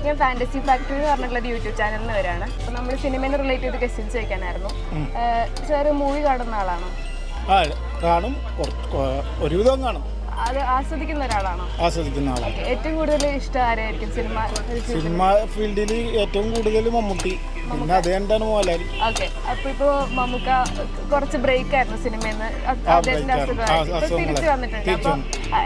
ഞാൻ fantasy factory എന്ന് പറഞ്ഞിട്ടുള്ള യൂട്യൂബ് ചാനലിന് വരാണ്. അപ്പോൾ നമ്മൾ സിനിമയെ റിലേറ്റ് ചെയ്ത് ക്വസ്റ്റ്യൻസ് ചോദിക്കാനായിരുന്നു. സാർ മൂവി കാണുന്ന ആളാണോ? കാണും, ഒരുവിധം കാണും. അത് ആസ്വദിക്കുന്ന ഒരാളാണോ? ആസ്വദിക്കുന്ന ആളാണ്. ഏറ്റവും കൂടുതൽ ഇഷ്ടം ആരായിരിക്കും സിനിമ ഫീൽഡിൽ? ഏറ്റവും കൂടുതൽ മമ്മൂട്ടി, പിന്നെ അത് എന്താണ് മോഹൻലാൽ. ഓക്കെ. അപ്പൊ ഇപ്പോ മമ്മൂക്ക കുറച്ച് ബ്രേക്ക് ആയിരുന്നു സിനിമയിൽ തിരിച്ചു വന്നിട്ടുണ്ട്. അപ്പൊ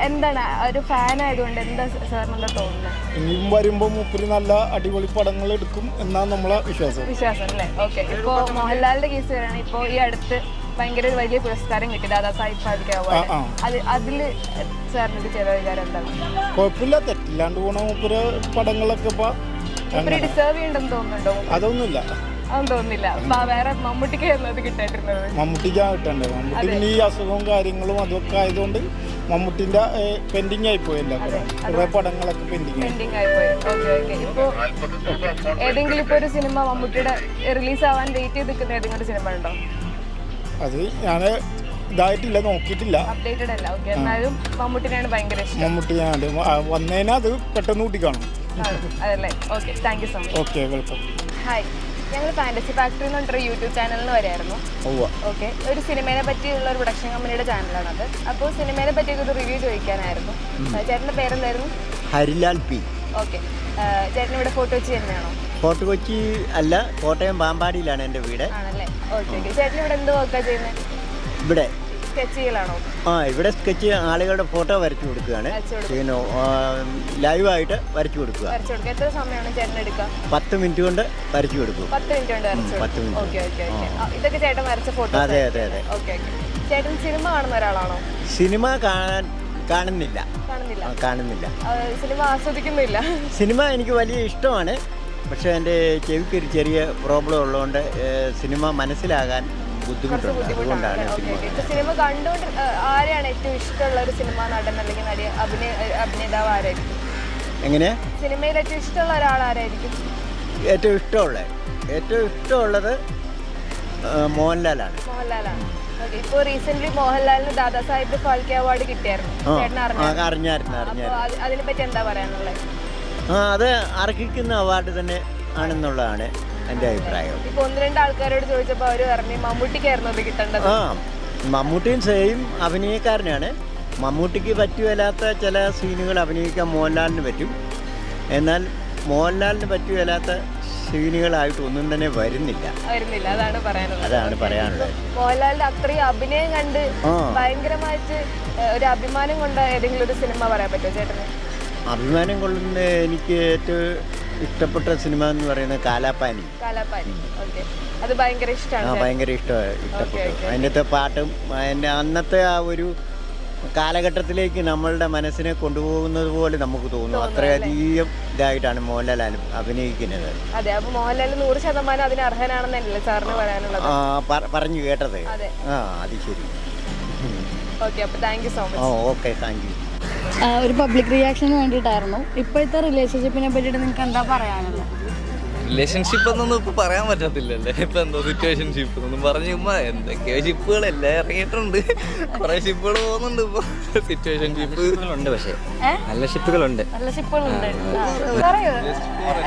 എന്താണ് ഒരു ഫാൻ ആയതുകൊണ്ട് എന്താ സാറിന് എന്താ തോന്നുന്നത്? ഇനിയും വരുമ്പോ മൂപ്പര് നല്ല അടിപൊളി പടങ്ങൾ എടുക്കും എന്നാണ് നമ്മളെ വിശ്വാസം അല്ലേ? ഓക്കെ. ഇപ്പോ മോഹൻലാലിന്റെ കേസ് വരാണ്. ഇപ്പോ ഈ അടുത്ത് ഭയങ്കര വലിയ പുരസ്കാരം കിട്ടി, ദാദാ സാഹിബ് ഫാൽക്കെ അവാർഡ്. അതില് സാറിന് ചെയ്ത വികാരം എന്താണ്? കുഴപ്പമില്ല, തെറ്റില്ലാണ്ട് പോണ മൂപ്പര് പടങ്ങളൊക്കെ ഡിസേർവ് ചെയ്യണ്ടെന്ന് തോന്നുന്നുണ്ടോ? അതൊന്നുമില്ല, തോന്നുന്നില്ല. വേറെ മമ്മൂട്ടിക്ക് കിട്ടാണ്ടിരുന്നത് മമ്മൂട്ടിക്കാണ് കിട്ടേണ്ടത്. മമ്മൂട്ടി പിന്നെ ഈ അസുഖവും കാര്യങ്ങളും അതൊക്കെ ആയതുകൊണ്ട് മമ്മൂട്ടിന്റെ പെൻഡിങ് ആയിപ്പോയല്ലോ, കുറെ പടങ്ങളൊക്കെ പെൻഡിങ് ആയിപ്പോയി. ഇപ്പോ ഏതെങ്കിലും ഇപ്പൊ ഒരു സിനിമ മമ്മൂട്ടിയുടെ റിലീസ് ആവാൻ വെയിറ്റ് ചെയ്ത് നിൽക്കുന്ന ഏതെങ്കിലും സിനിമ ഉണ്ടോ? അത് ഞാൻ ഇതായിട്ടില്ല, നോക്കിയിട്ടില്ല, അപ്ഡേറ്റഡ് അല്ല. ഓക്കെ. എന്നാലും മമ്മൂട്ടിനെയാണ് ഭയങ്കര ഇഷ്ടം. മമ്മൂട്ടിയാണ് വന്നതിനാ അത് പെട്ടെന്ന് കൂട്ടിക്കാണും. അതല്ലേ? Okay, thank you so much. Okay, welcome. Hi, ഞങ്ങൾ ഫാന്റസി ഫാക്ടറി എന്ന് പറഞ്ഞൊരു യൂട്യൂബ് ചാനലിന് വരായിരുന്നു. ഓക്കെ. ഒരു സിനിമയെ പറ്റിയുള്ള ഒരു പ്രൊഡക്ഷൻ കമ്പനിയുടെ ചാനലാണത്. അപ്പോൾ സിനിമയെ പറ്റിയൊക്കെ ഒരു റിവ്യൂ ചോദിക്കാനായിരുന്നു. ചേട്ടൻ്റെ പേരെന്തായിരുന്നു? ഹരിലാൽ പി. ഓക്കെ. ചേട്ടൻ ഇവിടെ ഫോട്ടോ വെച്ച് തന്നെയാണോ? ഫോർട്ട് കൊച്ചി അല്ല, കോട്ടയം പാമ്പാടിയിലാണ് എൻ്റെ വീട്. ആണല്ലേ? ഓക്കെ. ചേട്ടൻ ഇവിടെ എന്ത് വർക്കാണ് ചെയ്യുന്നത്? ഇവിടെ സ്കെച്ച് ചെയ്യലാണോ? ഇവിടെ സ്കെച്ച് ആളുകളുടെ ഫോട്ടോ വരച്ചു കൊടുക്കുകയാണ്, ലൈവായിട്ട് വരച്ചു കൊടുക്കുക. എത്ര സമയമാണ് ചേട്ടൻ എടുക്കുക? 10 മിനിറ്റ് കൊണ്ട് വരച്ചു കൊടുക്കും. 10 മിനിറ്റ് കൊണ്ട് വരച്ചു? 10 മിനിറ്റ്. ഇതൊക്കെ ചേട്ടൻ വരച്ച ഫോട്ടോ? അതെ അതെ അതെ. ഓക്കെ. ചേട്ടൻ സിനിമ കാണുന്ന ഒരാളാണോ? സിനിമ കാണുന്നില്ല. സിനിമ ആസ്വദിക്കുന്നില്ല? സിനിമ എനിക്ക് വലിയ ഇഷ്ടമാണ്, പക്ഷേ എൻ്റെ ചെവിക്ക് ഒരു ചെറിയ പ്രോബ്ലം ഉള്ളതുകൊണ്ട് സിനിമ മനസ്സിലാകാൻ ബുദ്ധിമുട്ടുണ്ട്. അതുകൊണ്ടാണ് സിനിമ കണ്ടുകൊണ്ട് ആരെയാണ് ഏറ്റവും ഇഷ്ടമുള്ള ഒരു സിനിമ നടൻ അല്ലെങ്കിൽ നടി, അഭിനേതാവ് ആരായിരിക്കും? എങ്ങനെ? സിനിമയിൽ ഏറ്റവും ഇഷ്ടമുള്ള ഒരാൾ ആരായിരിക്കും? ഏറ്റവും ഇഷ്ടമുള്ളത് മോഹൻലാലാണ്. ഓക്കെ. ഇപ്പോൾ റീസെന്റ് മോഹൻലാലിന് ദാദാ സാഹിബ് ഫാൽക്കെ അവാർഡ് കിട്ടിയായിരുന്നു. അറിഞ്ഞായിരുന്നു. അതിനെപ്പറ്റി എന്താ പറയാനുള്ളത്? അത് അർഹിക്കുന്ന അവാർഡ് തന്നെ ആണെന്നുള്ളതാണ് എൻ്റെ അഭിപ്രായം. ഇപ്പൊ 1-2 ആൾക്കാരോട് ചോദിച്ചപ്പോൾ അവർ പറഞ്ഞു മമ്മൂട്ടിക്കായിരുന്നു അത് കിട്ടേണ്ടത്. മമ്മൂട്ടിയും സെയിം അഭിനയക്കാരനാണ്. മമ്മൂട്ടിക്ക് പറ്റുകയില്ലാത്ത ചില സീനുകൾ അഭിനയിക്കാൻ മോഹൻലാലിന് പറ്റും, എന്നാൽ മോഹൻലാലിന് പറ്റുകയില്ലാത്ത സീനുകളായിട്ട് ഒന്നും തന്നെ വരുന്നില്ല. അതാണ് പറയാനുള്ളത്. മോഹൻലാലിന്റെ അത്രയും അഭിനയം കണ്ട് ഭയങ്കരമായിട്ട് ഒരു അഭിമാനം കൊണ്ട ഏതെങ്കിലും ഒരു സിനിമ പറയാൻ പറ്റുമോ ചേട്ടന്? അഭിമാനം കൊള്ളുന്ന എനിക്ക് ഏറ്റവും ഇഷ്ടപ്പെട്ട സിനിമ എന്ന് പറയുന്നത് കാലാപ്പാനി. അത് ഭയങ്കര ഇഷ്ടമാണ്. ഭയങ്കര ഇഷ്ടപ്പെട്ടു. അതിൻ്റെ പാട്ടും അതിൻ്റെ അന്നത്തെ ആ ഒരു കാലഘട്ടത്തിലേക്ക് നമ്മളുടെ മനസ്സിനെ കൊണ്ടുപോകുന്നത് പോലെ നമുക്ക് തോന്നും. അത്രയധികം ഇതായിട്ടാണ് മോഹൻലാൽ അഭിനയിക്കുന്നത്. അതെ. അപ്പോൾ മോഹൻലാൽ 100% അതിന് അർഹനാണെന്നല്ലേ സാറിന് പറയാനുള്ളത്? പറഞ്ഞു കേട്ടത്. അത് ശരി. ഓക്കെ. അപ്പോൾ thank you so much. Okay, thank U. ഒരു പബ്ലിക് റിയാക്ഷന് വേണ്ടിയിട്ടായിരുന്നു. ഇപ്പോഴത്തെ റിലേഷൻഷിപ്പിനെ പറ്റിയിട്ട് നിങ്ങൾക്ക് എന്താ പറയാനുള്ളത്? റിലേഷൻഷിപ്പ് എന്നൊന്നും ഇപ്പൊ പറയാൻ പറ്റത്തില്ലല്ലേ. ഇപ്പൊ എന്തോ സിറ്റുവേഷൻഷിപ്പ് എന്നൊന്നും പറഞ്ഞു എന്തൊക്കെയോ ഷിപ്പുകളെല്ലാം ഇറങ്ങിയിട്ടുണ്ട്, കുറെ ഷിപ്പുകൾ പോകുന്നുണ്ട്. ഇപ്പൊ സിറ്റുവേഷൻഷിപ്പുകളുണ്ട്, പക്ഷേ നല്ല ഷിപ്പുകളുണ്ട്.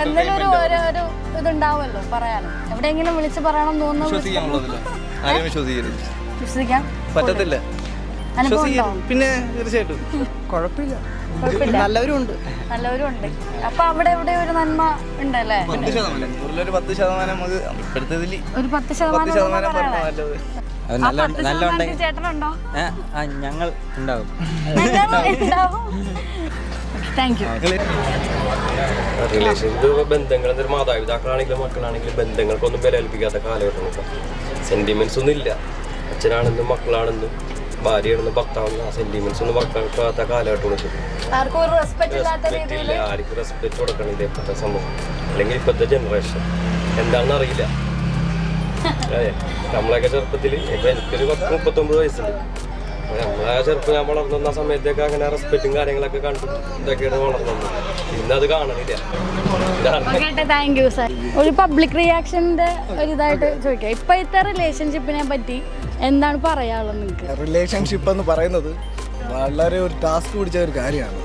എന്തെങ്കിലും ഒരു ഇതുണ്ടാവുമല്ലോ പറയാനും, എവിടെയെങ്കിലും വിളിച്ച് പറയണം തോന്നുന്നു. ആരെയും വിശ്വസിക്കാൻ പറ്റത്തില്ല. പിന്നെ തീർച്ചയായിട്ടും കുഴപ്പമില്ല, നല്ലവരും ഉണ്ട്. അപ്പൊ അവിടെ എവിടെ ഒരു നന്മ ഉണ്ടല്ലേ? 10% നമുക്ക് ഇപ്പോഴത്തേതിൽ ഒരു 10% ചേട്ടനുണ്ടോ? ഞങ്ങൾ ഉണ്ടാവും. Thank you. റിലേഷൻഷിപ്പ് ബന്ധങ്ങൾ, മാതാപിതാക്കളാണെങ്കിലും മക്കളാണെങ്കിലും ബന്ധങ്ങൾക്കൊന്നും വില കൽപ്പിക്കാത്ത കാലഘട്ടം. സെന്റിമെന്റ്സ് ഒന്നും ഇല്ല. അച്ഛനാണെന്നും മക്കളാണെന്നും ഭാര്യയാണെന്നും ഭർത്താവെന്നും ആ സെന്റിമെന്റ്സ് ഒന്നും വർക്കാത്ത കാലഘട്ടം. ആർക്കും റെസ്പെക്ട് കൊടുക്കണില്ല ഇപ്പോഴത്തെ സമൂഹം, അല്ലെങ്കിൽ ഇപ്പോഴത്തെ ജനറേഷൻ എന്താണെന്ന് അറിയില്ല. അതെ, നമ്മളൊക്കെ ചെറുപ്പത്തിൽ ഇപ്പൊ എനിക്കൊരു 39 വയസ്സുണ്ട്. നമ്മളെ ചെറുപ്പം ഞാൻ വളർന്ന സമയത്തൊക്കെ അങ്ങനെ റെസ്പെക്റ്റും കാര്യങ്ങളൊക്കെ കണ്ടു ഇതൊക്കെയാണ് വളർന്നത്. ഇന്നത് കാണുന്നില്ല. Thank you sir. ഒരു പബ്ലിക് റിയാക്ഷന്റെ ഒരു ഇതായിട്ട് ചോദിക്കാം, ഇപ്പോഴത്തെ റിലേഷൻഷിപ്പിനെ പറ്റി എന്താണ് പറയാനുള്ളത് നിങ്ങൾക്ക്? റിലേഷൻഷിപ്പ് എന്ന് പറയുന്നത് വളരെ ഒരു ടാസ്ക് പിടിച്ച ഒരു കാര്യമാണ്.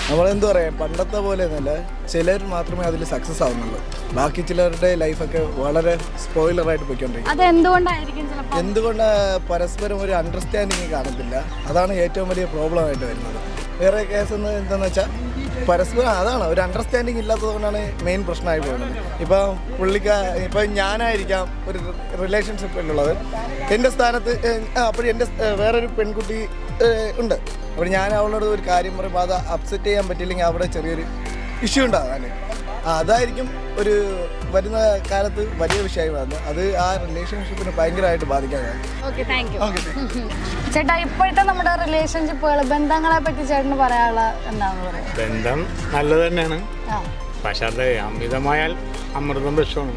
നമ്മളെന്തു പറയാം, പണ്ടത്തെ പോലെ ഒന്നുമല്ല, ചിലർ മാത്രമേ അതിൽ സക്സസ് ആവുന്നുള്ളൂ. ബാക്കി ചിലരുടെ ലൈഫൊക്കെ വളരെ സ്പോയിലറായിട്ട് പോയിക്കൊണ്ടിരിക്കും. അതെന്തുകൊണ്ടായിരിക്കും ചിലപ്പോൾ? എന്തുകൊണ്ട് പരസ്പരം ഒരു അണ്ടർസ്റ്റാൻഡിങ് കാണത്തില്ല. അതാണ് ഏറ്റവും വലിയ പ്രോബ്ലമായിട്ട് വരുന്നത്. വേറെ കേസ് എന്താണെന്ന് വെച്ചാൽ പരസ്പരം അതാണ് ഒരു അണ്ടർസ്റ്റാൻഡിങ് ഇല്ലാത്തത് കൊണ്ടാണ് മെയിൻ പ്രശ്നമായി പോകുന്നത്. ഇപ്പം ഞാനായിരിക്കാം ഒരു റിലേഷൻഷിപ്പിലുള്ളത്, എൻ്റെ സ്ഥാനത്ത് അപ്പോഴും എൻ്റെ വേറൊരു പെൺകുട്ടി ഉണ്ട്. അപ്പോൾ ഞാൻ അവളോട് ഒരു കാര്യം പറയുമ്പോൾ അത് അപ്സെറ്റ് ചെയ്യാൻ പറ്റില്ലെങ്കിൽ അവിടെ ചെറിയൊരു ഇഷ്യൂ ഉണ്ടാകാൻ അതായിരിക്കും ഒരു വരുന്ന കാലത്ത് വലിയ വിഷയമായി വന്നത്. അത് ആ റിലേഷൻഷിപ്പിന് ഭയങ്കരമായിട്ട് ബാധിക്കാനാണ്. Okay, thank U. ചേട്ടാ, ഇപ്പോഴത്തെ നമ്മുടെ റിലേഷൻഷിപ്പുകൾ, ബന്ധങ്ങളെ പറ്റി ചേട്ടന് പറയാനുള്ള എന്താണെന്ന് പറയാം? ബന്ധം നല്ലത് തന്നെയാണ്, പക്ഷെ അത് അമിതമായാൽ അമൃതം വിഷമാണ്.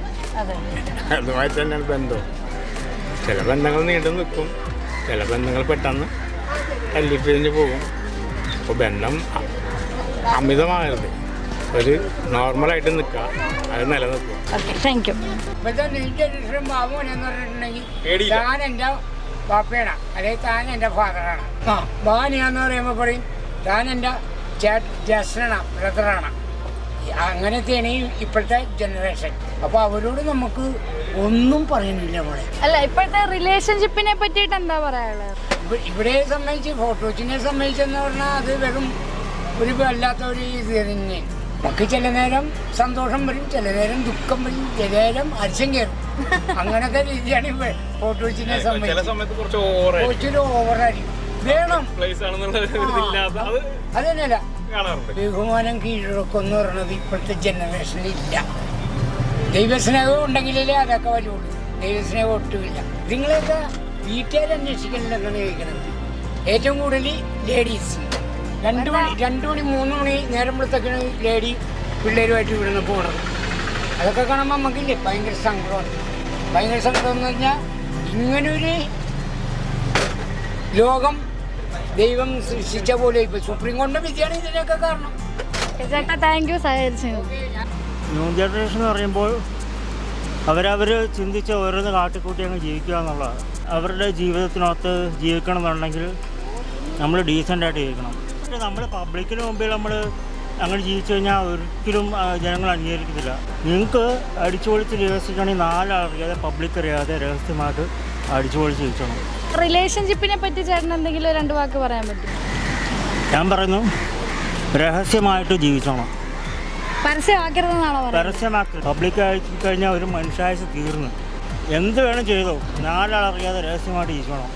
അതുമായി തന്നെയാണ് ബന്ധം. ചില ബന്ധങ്ങൾ നീണ്ടു നിൽക്കും, ചില ബന്ധങ്ങൾ പെട്ടെന്ന് തല്ലിപ്പിരിഞ്ഞ് പോകും. അപ്പോൾ ബന്ധം അമിതമാകരുത്, ഒരു നോർമലായിട്ട് നിൽക്കുക, അത് നിലനിൽക്കുക. Okay, thank you. ഇപ്പോഴത്തെ ജനറേഷൻ ബാബുൻ എന്ന് പറഞ്ഞിട്ടുണ്ടെങ്കിൽ താൻ എൻ്റെ ബാപ്പയാണ്, അല്ലെങ്കിൽ താൻ എൻ്റെ ഫാദറാണ്. ബാനിയാന്ന് പറയുമ്പോൾ പറയും താൻ എൻ്റെ ജ്യേഷ്ഠനാണ്, ബ്രദറാണ്. അങ്ങനത്തെയാണ് ഇപ്പോഴത്തെ ജനറേഷൻ. അപ്പോൾ അവരോട് നമുക്ക് ഒന്നും പറയുന്നില്ല മോളെ. അല്ല, ഇപ്പോഴത്തെ റിലേഷൻഷിപ്പിനെ പറ്റിയിട്ട് എന്താ പറയാനുള്ളത്? ഇവിടെ സംബന്ധിച്ച് ഫോട്ടോസിനെ സംബന്ധിച്ചെന്ന് പറഞ്ഞാൽ അത് വെറും ഒരു വല്ലാത്ത ഒരു ഇത് തന്നെ. നമുക്ക് ചില നേരം സന്തോഷം വരും, ചില നേരം ദുഃഖം വരും, ചില നേരം അരിശം കയറും. അങ്ങനത്തെ രീതിയാണ് ഫോട്ടോസിനെ സംബന്ധിച്ച്. കുറച്ചൊരു ഓവറായിരിക്കും വേണം. അത് തന്നെയല്ല, ബഹുമാനം കീഴടക്കം പറയുന്നത് ഇപ്പോഴത്തെ ജനറേഷനിൽ ഇല്ല. ദൈവസ്നേഹം ഉണ്ടെങ്കിലേ അതൊക്കെ വരുള്ളൂ. ദൈവസ്നേഹം ഒട്ടുമില്ല. നിങ്ങളൊക്കെ വീട്ടുകാർ അന്വേഷിക്കണമെന്നാണ് ചോദിക്കുന്നത്. ഏറ്റവും കൂടുതൽ ലേഡീസ് 2 മണി 3 മണി നേരമ്പോഴത്തേക്കാണ് ലേഡി പിള്ളേരുമായിട്ട് ഇവിടുന്ന് പോകണത്. അതൊക്കെ കാണുമ്പോൾ നമുക്കില്ലേ ഭയങ്കര സങ്കടമാണ്. ഭയങ്കര സങ്കടം എന്ന് പറഞ്ഞാൽ ഇങ്ങനൊരു ലോകം ദൈവം സൃഷ്ടിച്ച പോലെ ഇപ്പോൾ സുപ്രീം കോടതി വിധിയാണ് ഇതിനൊക്കെ കാരണം. ചേട്ടാ, താങ്ക് യു. സഹകരിച്ചു. ന്യൂ ജനറേഷൻ എന്ന് പറയുമ്പോൾ അവരവർ ചിന്തിച്ച് ഓരോന്ന് കാട്ടിക്കൂട്ടി അങ്ങ് ജീവിക്കുക എന്നുള്ളതാണ്. അവരുടെ ജീവിതത്തിനകത്ത് ജീവിക്കണം എന്നുണ്ടെങ്കിൽ നമ്മൾ ഡീസൻ്റായിട്ട് ജീവിക്കണം. നമ്മൾ പബ്ലിക്കിന് മുമ്പിൽ നമ്മൾ അങ്ങനെ ജീവിച്ചു കഴിഞ്ഞാൽ ഒരിക്കലും ജനങ്ങൾ അംഗീകരിക്കത്തില്ല. നിങ്ങൾക്ക് അടിച്ചുപൊളിച്ച് ജീവിച്ചിട്ടുണ്ടെങ്കിൽ 4 അറിയാതെ, പബ്ലിക് അറിയാതെ രഹസ്യമായിട്ട് അടിച്ചുപൊളിച്ച് ജീവിച്ചോണം. റിലേഷൻഷിപ്പിനെ പറ്റി ചേട്ടൻ എന്തെങ്കിലും 2 വാക്ക് പറയാൻ പറ്റും? ഞാൻ പറയുന്നു, രഹസ്യമായിട്ട് ജീവിച്ചോണം. പരസ്യമാക്കരുതെന്നാണോ പറയുന്നത്? പരസ്യമാക്കി പബ്ലിക്കായി കഴിഞ്ഞാൽ ഒരു മനുഷ്യായുസ് തീർന്നു. എന്ത് വേണം ചെയ്തോ, 4 അറിയാതെ രഹസ്യമായിട്ട് ജീവിച്ചോണം.